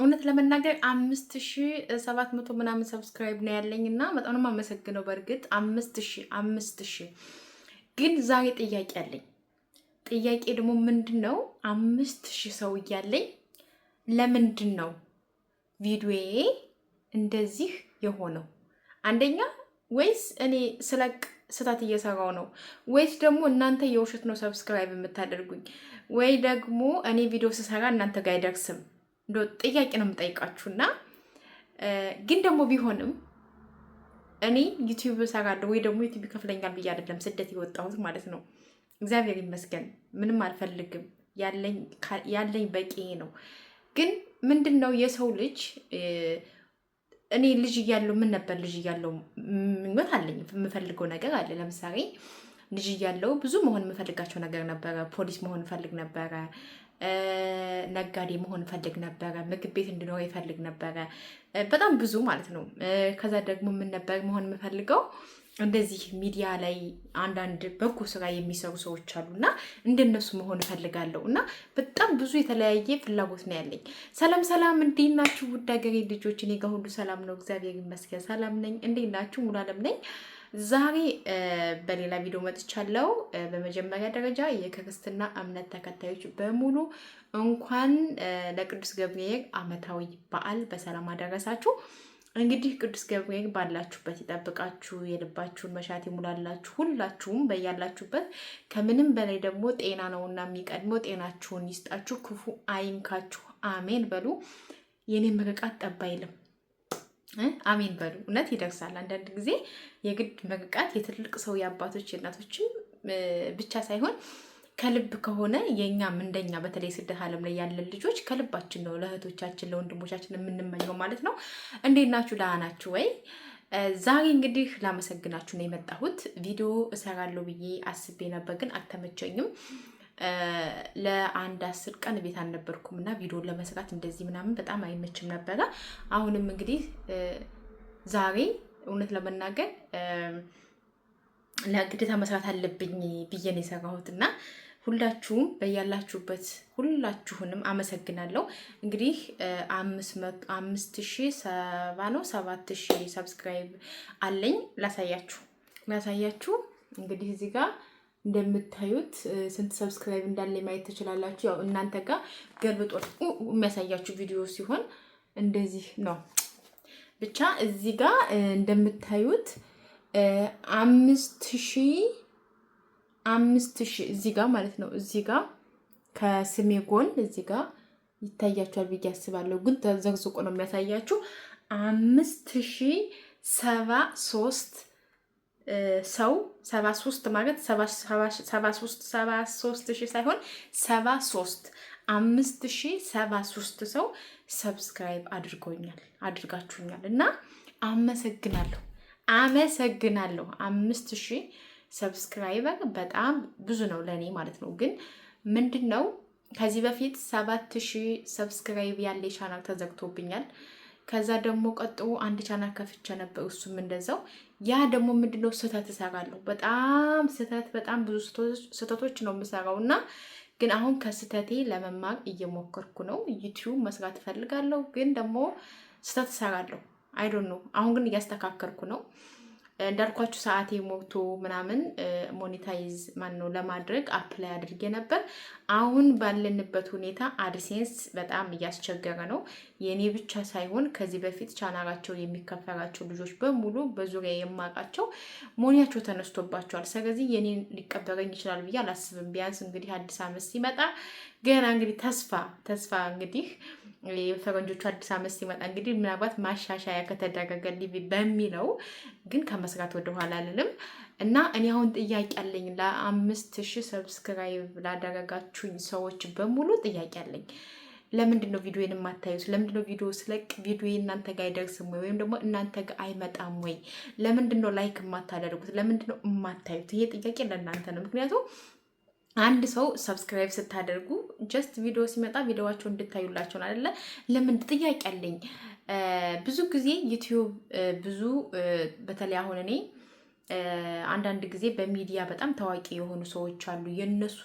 እውነት ለመናገር 5700 ምናምን ሰብስክራይብ ነው ያለኝና በጣም ነው የማመሰግነው። በእርግጥ 5000 ግን ዛሬ ጥያቄ አለኝ። ጥያቄ ደግሞ ምንድነው 5000 ሰው እያለኝ ለምንድነው ቪዲዮዬ እንደዚህ የሆነው? አንደኛ ወይስ እኔ ስለቅ ስታት እየሰራው ነው ወይስ ደግሞ እናንተ የውሸት ነው ሰብስክራይብ የምታደርጉኝ ወይ ደግሞ እኔ ቪዲዮ ስሰራ እናንተ ጋር አይደርስም? እንደው ጥያቄ ነው የምጠይቃችሁና ግን ደግሞ ቢሆንም እኔ ዩቲዩብ እሰራለሁ ወይ ደግሞ ዩቲዩብ ይከፍለኛል ብዬ አይደለም ስደት የወጣሁት ማለት ነው። እግዚአብሔር ይመስገን ምንም አልፈልግም። ያለኝ በቂ ነው። ግን ምንድነው የሰው ልጅ እኔ ልጅ እያለሁ ምን ነበር ልጅ እያለሁ ምኞት አለኝ፣ የምፈልገው ነገር አለ። ለምሳሌ ልጅ እያለሁ ብዙ መሆን የምፈልጋቸው ነገር ነበረ። ፖሊስ መሆን ፈልግ ነበረ፣ ነጋዴ መሆን ፈልግ ነበረ፣ ምግብ ቤት እንድኖር ይፈልግ ነበረ። በጣም ብዙ ማለት ነው። ከዛ ደግሞ ምን ነበር መሆን የምፈልገው እንደዚህ ሚዲያ ላይ አንዳንድ በጎ ስራ የሚሰሩ ሰዎች አሉና እንደነሱ መሆን እፈልጋለሁ። እና በጣም ብዙ የተለያየ ፍላጎት ነው ያለኝ። ሰላም ሰላም፣ እንዴት ናችሁ ውድ ሀገሬ ልጆች? እኔ ጋር ሁሉ ሰላም ነው፣ እግዚአብሔር ይመስገን ሰላም ነኝ። እንዴት ናችሁ? ሙሉ አለም ነኝ። ዛሬ በሌላ ቪዲዮ መጥቻለሁ። በመጀመሪያ ደረጃ የክርስትና እምነት ተከታዮች በሙሉ እንኳን ለቅዱስ ገብርኤል ዓመታዊ በዓል በሰላም አደረሳችሁ። እንግዲህ ቅዱስ ገብርኤል ባላችሁበት ይጠብቃችሁ፣ የልባችሁን መሻት ይሙላላችሁ። ሁላችሁም በያላችሁበት ከምንም በላይ ደግሞ ጤና ነውና የሚቀድመው ጤናችሁን ይስጣችሁ፣ ክፉ አይንካችሁ። አሜን በሉ። የኔ ምርቃት ጠብ አይልም። አሜን በሉ። እውነት ይደርሳል። አንዳንድ ጊዜ የግድ ምርቃት የትልቅ ሰው የአባቶች የእናቶችም ብቻ ሳይሆን ከልብ ከሆነ የኛም እንደኛ በተለይ ስደት ዓለም ላይ ያለን ልጆች ከልባችን ነው ለእህቶቻችን ለወንድሞቻችን የምንመኘው ማለት ነው። እንዴት ናችሁ? ደህና ናችሁ ወይ? ዛሬ እንግዲህ ላመሰግናችሁ ነው የመጣሁት። ቪዲዮ እሰራለሁ ብዬ አስቤ ነበር ግን አልተመቸኝም። ለአንድ 10 ቀን ቤት አልነበርኩም እና ቪዲዮ ለመስራት እንደዚህ ምናምን በጣም አይመችም ነበረ። አሁንም እንግዲህ ዛሬ እውነት ለመናገር ለግዴታ መስራት አለብኝ ብዬ ነው የሰራሁት እና ሁላችሁም በያላችሁበት ሁላችሁንም አመሰግናለሁ። እንግዲህ 5070 ነው 7000 ሰብስክራይብ አለኝ። ላሳያችሁ እንግዲህ እዚህ ጋር እንደምታዩት ስንት ሰብስክራይብ እንዳለ ማየት ትችላላችሁ። ያው እናንተ ጋር ገልብጦ የሚያሳያችሁ ቪዲዮ ሲሆን እንደዚህ ነው። ብቻ እዚህ ጋር እንደምታዩት 5000 እዚህ ጋር ማለት ነው። እዚህ ጋር ከስሜ ጎን እዚህ ጋር ይታያችኋል ብዬ አስባለሁ፣ ግን ተዘግዝቆ ነው የሚያሳያችሁ። 5073 ሰው 73 ማለት 73 ሺህ ሳይሆን 5073 ሰው ሰብስክራይብ አድርጋችሁኛል እና አመሰግናለሁ። 5000 ሰብስክራይበር በጣም ብዙ ነው ለኔ ማለት ነው። ግን ምንድነው ከዚህ በፊት 7000 ሰብስክራይብ ያለ ቻናል ተዘግቶብኛል። ከዛ ደግሞ ቀጥሎ አንድ ቻናል ከፍቼ ነበር፣ እሱም እንደዛው። ያ ደግሞ ምንድነው ስህተት እሰራለሁ፣ በጣም ብዙ ስህተቶች ነው የምሰራው እና ግን አሁን ከስህተቴ ለመማር እየሞከርኩ ነው። ዩቲዩብ መስራት እፈልጋለሁ፣ ግን ደግሞ ስህተት እሰራለሁ። አይ ዶንት ኖ። አሁን ግን እያስተካከልኩ ነው። እንዳልኳችሁ ሰዓቴ ሞቶ ምናምን ሞኔታይዝ ለማድረግ አፕላይ አድርጌ ነበር። አሁን ባለንበት ሁኔታ አድሴንስ በጣም እያስቸገረ ነው። የኔ ብቻ ሳይሆን ከዚህ በፊት ቻናላቸው የሚከፈላቸው ልጆች በሙሉ በዙሪያ የማውቃቸው ሞኒያቸው ተነስቶባቸዋል። ስለዚህ የኔን ሊቀበለኝ ይችላል ብዬ አላስብም። ቢያንስ እንግዲህ አዲስ ዓመት ሲመጣ ገና እንግዲህ ተስፋ እንግዲህ የፈረንጆቹ አዲስ ዓመት ሲመጣ እንግዲህ ምናልባት ማሻሻያ ከተደረገልኝ በሚለው ግን ከመስራት ወደኋላ አልልም እና እኔ አሁን ጥያቄ አለኝ። ለ5000 ሰብስክራይብ ላደረጋችሁኝ ሰዎች በሙሉ ጥያቄ አለኝ። ለምንድን ነው ቪዲዮን የማታዩት? ለምንድን ነው ቪዲዮ ስለቅ ቪዲዮ እናንተ ጋር አይደርስም ወይ? ወይም ደግሞ እናንተ ጋር አይመጣም ወይ? ለምንድን ነው ላይክ የማታደርጉት? ለምንድን ነው የማታዩት? ይሄ ጥያቄ ለእናንተ ነው። ምክንያቱም አንድ ሰው ሰብስክራይብ ስታደርጉ ጀስት ቪዲዮ ሲመጣ ቪዲዮዋቸው እንድታዩላቸው አይደለ? ለምን ጥያቄ አለኝ። ብዙ ጊዜ ዩቲዩብ በተለይ አሁን እኔ አንዳንድ ጊዜ በሚዲያ በጣም ታዋቂ የሆኑ ሰዎች አሉ። የነሱ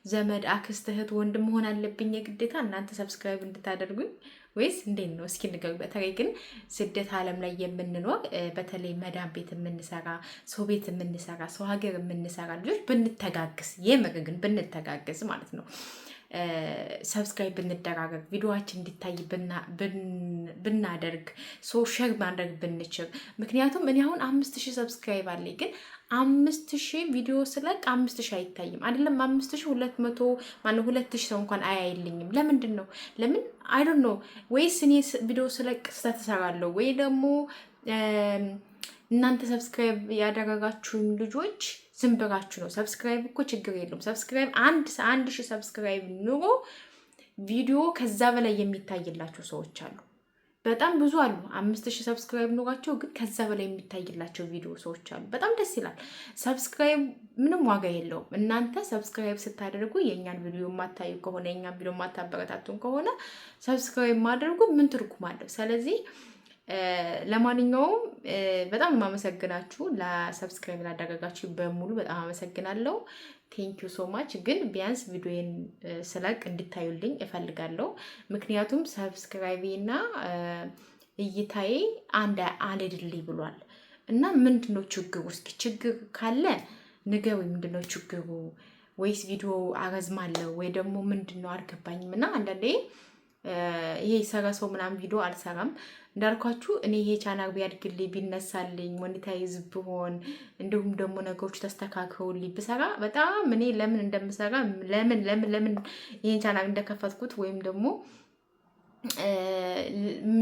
ዘመድ፣ አክስት፣ እህት፣ ወንድም መሆን አለብኝ የግዴታ እናንተ ሰብስክራይብ እንድታደርጉኝ ወይስ እንዴት ነው? እስኪ ንገሩ። በተለይ ግን ስደት ዓለም ላይ የምንኖር በተለይ መዳም ቤት የምንሰራ፣ ሰው ቤት የምንሰራ፣ ሰው ሀገር የምንሰራ ልጆች ብንተጋግዝ፣ የምር ግን ብንተጋግዝ ማለት ነው ሰብስክራይብ ብንደራረግ ቪዲዮዋችን እንዲታይ ብናደርግ ሶ ሼር ማድረግ ብንችል። ምክንያቱም እኔ አሁን 5000 ሰብስክራይብ አለኝ፣ ግን 5000 ቪዲዮ ስለቅ 5000 አይታይም። አይደለም 5200 ማነው 2000 ሰው እንኳን አያይልኝም። ለምንድን ነው? ለምን አይ ዶንት ኖ። ወይስ እኔ ቪዲዮ ስለቅ ስህተት እሰራለሁ ወይ ደግሞ እናንተ ሰብስክራይብ ያደረጋችሁኝ ልጆች ዝም ብላችሁ ነው። ሰብስክራይብ እኮ ችግር የለውም። ሰብስክራይብ 1000 ሰብስክራይብ ኑሮ ቪዲዮ ከዛ በላይ የሚታይላቸው ሰዎች አሉ። በጣም ብዙ አሉ። 5000 ሰብስክራይብ ኑሯቸው ግን ከዛ በላይ የሚታይላቸው ቪዲዮ ሰዎች አሉ። በጣም ደስ ይላል። ሰብስክራይብ ምንም ዋጋ የለውም። እናንተ ሰብስክራይብ ስታደርጉ የእኛን ቪዲዮ የማታዩ ከሆነ የእኛን ቪዲዮ የማታበረታቱን ከሆነ ሰብስክራይብ ማድረጉ ምን ትርጉም አለው? ስለዚህ ለማንኛውም በጣም የማመሰግናችሁ ለሰብስክራይብ ላደረጋችሁ በሙሉ በጣም አመሰግናለሁ። ቴንክ ዩ ሶ ማች። ግን ቢያንስ ቪዲዮን ስለቅ እንድታዩልኝ እፈልጋለሁ። ምክንያቱም ሰብስክራይቤ እና እይታዬ አንድ አልሄድልኝ ብሏል እና ምንድነው ችግሩ? እስኪ ችግር ካለ ንገሩኝ። ምንድነው ችግሩ? ወይስ ቪዲዮ አረዝማለሁ ወይ ደግሞ ምንድነው? አልገባኝም። እና አንዳንዴ ይሄ ሰራ ሰው ምናምን ቪዲዮ አልሰራም እንዳልኳችሁ። እኔ ይሄ ቻናል ቢያድግልኝ ቢነሳልኝ ሞኔታይዝ ብሆን እንዲሁም ደግሞ ነገሮች ተስተካክለውልኝ ብሰራ በጣም እኔ ለምን እንደምሰራ ለምን ይሄን ቻናል እንደከፈትኩት ወይም ደግሞ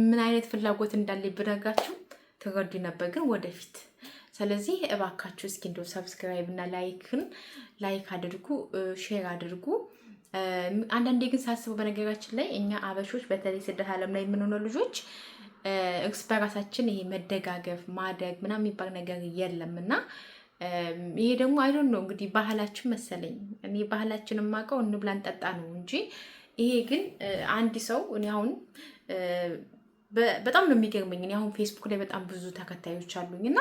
ምን አይነት ፍላጎት እንዳለኝ ብነግራችሁ ትረዱ ነበር፣ ግን ወደፊት። ስለዚህ እባካችሁ እስኪ እንደው ሰብስክራይብ እና ላይክ አድርጉ፣ ሼር አድርጉ። አንዳንዴ ግን ሳስበው በነገራችን ላይ እኛ አበሾች በተለይ ስደት ዓለም ላይ የምንሆነው ልጆች እርስ በራሳችን ይሄ መደጋገፍ ማደግ ምናምን የሚባል ነገር የለም እና ይሄ ደግሞ አይ ዶንት ኖ እንግዲህ ባህላችን መሰለኝ። እኔ ባህላችን የማውቀው እንብላ እንጠጣ ነው እንጂ ይሄ ግን አንድ ሰው እኔ አሁን በጣም ነው የሚገርመኝ። እኔ አሁን ፌስቡክ ላይ በጣም ብዙ ተከታዮች አሉኝ እና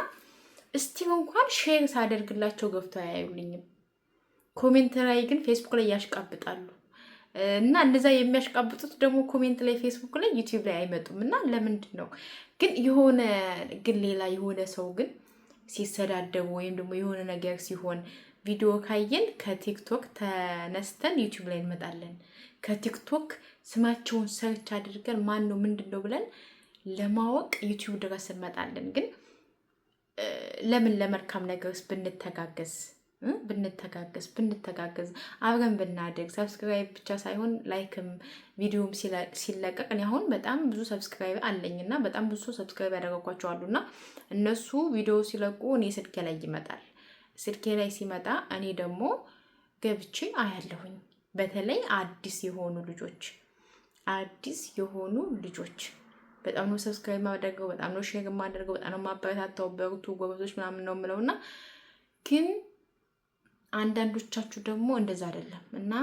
እስቲ እንኳን ሼር ሳደርግላቸው ገብተው አያዩልኝም። ኮሜንት ላይ ግን ፌስቡክ ላይ ያሽቃብጣሉ እና እንደዛ የሚያሽቃብጡት ደግሞ ኮሜንት ላይ ፌስቡክ ላይ ዩቲዩብ ላይ አይመጡም። እና ለምንድን ነው ግን ሌላ የሆነ ሰው ግን ሲሰዳደቡ ወይም ደግሞ የሆነ ነገር ሲሆን ቪዲዮ ካየን ከቲክቶክ ተነስተን ዩቲዩብ ላይ እንመጣለን። ከቲክቶክ ስማቸውን ሰርች አድርገን ማን ነው ምንድን ነው ብለን ለማወቅ ዩቲዩብ ድረስ እንመጣለን። ግን ለምን ለመልካም ነገርስ ብንተጋገዝ አብረን ብናደግ ሰብስክራይብ ብቻ ሳይሆን ላይክም ቪዲዮም ሲለቀቅ እኔ አሁን በጣም ብዙ ሰብስክራይብ አለኝ እና በጣም ብዙ ሰብስክራይብ ያደረጓቸው አሉ እና እነሱ ቪዲዮ ሲለቁ እኔ ስልኬ ላይ ይመጣል። ስልኬ ላይ ሲመጣ እኔ ደግሞ ገብቼ አያለሁኝ። በተለይ አዲስ የሆኑ ልጆች በጣም ነው ሰብስክራይብ ማድረገው፣ በጣም ነው ሼር ማድረገው፣ በጣም ነው ማበረታታው። በርቱ ጎበዞች ምናምን ነው የምለውና ግን አንዳንዶቻችሁ ደግሞ እንደዛ አይደለም እና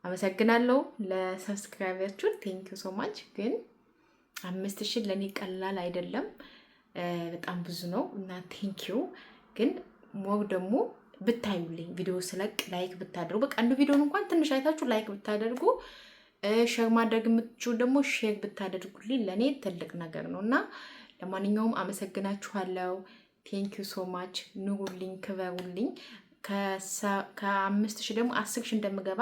አመሰግናለሁ ለሰብስክራይባችሁ ቴንክ ዩ ሶ ማች። ግን 5000 ለኔ ቀላል አይደለም፣ በጣም ብዙ ነው እና ቴንክ ዩ። ግን ሞር ደግሞ ብታዩልኝ ቪዲዮ ስለቅ ላይክ ብታደርጉ በቃ አንዱ ቪዲዮን እንኳን ትንሽ አይታችሁ ላይክ ብታደርጉ ሼር ማድረግ የምትችሉ ደግሞ ሼር ብታደርጉልኝ ለኔ ትልቅ ነገር ነው እና ለማንኛውም አመሰግናችኋለሁ። ቴንክ ዩ ሶ ማች። ኑሩልኝ፣ ክበሩልኝ። ከ5000 ደግሞ 10000 እንደምገባ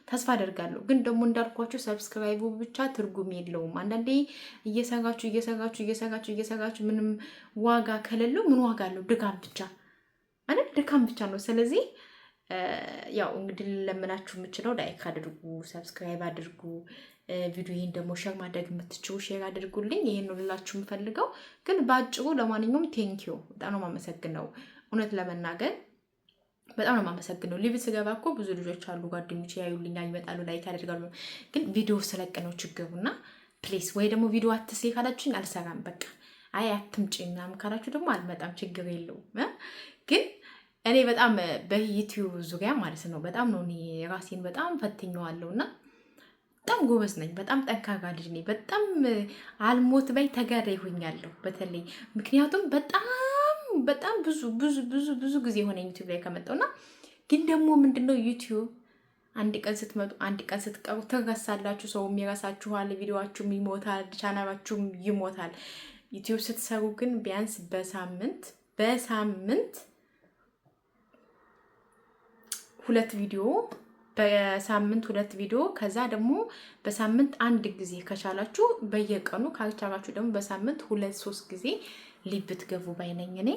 ተስፋ አደርጋለሁ። ግን ደግሞ እንዳልኳችሁ ሰብስክራይቡ ብቻ ትርጉም የለውም። አንዳንዴ እየሰራችሁ ምንም ዋጋ ከሌለው ምን ዋጋ አለው? ድካም ብቻ አይደል? ድካም ብቻ ነው። ስለዚህ ያው እንግዲህ ለምናችሁ የምችለው ላይክ አድርጉ፣ ሰብስክራይብ አድርጉ። ቪዲዮዬን ደግሞ ሼር ማድረግ የምትችሉ ሼር አድርጉልኝ። ይሄን ነው ልላችሁ የምፈልገው። ግን ባጭሩ ለማንኛውም ቴንኪዩ፣ በጣም ነው የማመሰግነው። እውነት ለመናገር በጣም ነው የማመሰግነው። ሊቭ ስገባ እኮ ብዙ ልጆች አሉ ጓደኞች ያዩልኛል፣ ይመጣሉ፣ ላይክ ያደርጋሉ። ግን ቪዲዮ ስለቅ ነው ችግሩና ፕሌስ ወይ ደግሞ ቪዲዮ አትስሪ ካላችሁኝ አልሰራም። በቃ አይ አትምጪ ምናምን ካላችሁ ደግሞ አልመጣም፣ ችግር የለውም። ግን እኔ በጣም በዩቲዩብ ዙሪያ ማለት ነው በጣም ነው እኔ ራሴን በጣም ፈትኜዋለሁ እና በጣም ጎበዝ ነኝ። በጣም ጠንካራ ልጅ ነኝ። በጣም አልሞት ባይ ተጋዳይ ሆኛለሁ። በተለይ ምክንያቱም በጣም ብዙ ጊዜ የሆነ ዩቲዩብ ላይ ከመጣውና ግን ደግሞ ምንድነው ዩቲዩብ አንድ ቀን ስትመጡ አንድ ቀን ስትቀሩ ትረሳላችሁ። ሰውም ይረሳችኋል፣ ቪዲዮአችሁም ይሞታል፣ ቻናላችሁም ይሞታል። ዩቲዩብ ስትሰሩ ግን ቢያንስ በሳምንት 2 ቪዲዮ በሳምንት 2 ቪዲዮ ከዛ ደግሞ በሳምንት 1 ጊዜ ከቻላችሁ በየቀኑ ካልቻላችሁ ደግሞ በሳምንት 2-3 ጊዜ ሊብ ትገቡ ባይነኝ እኔ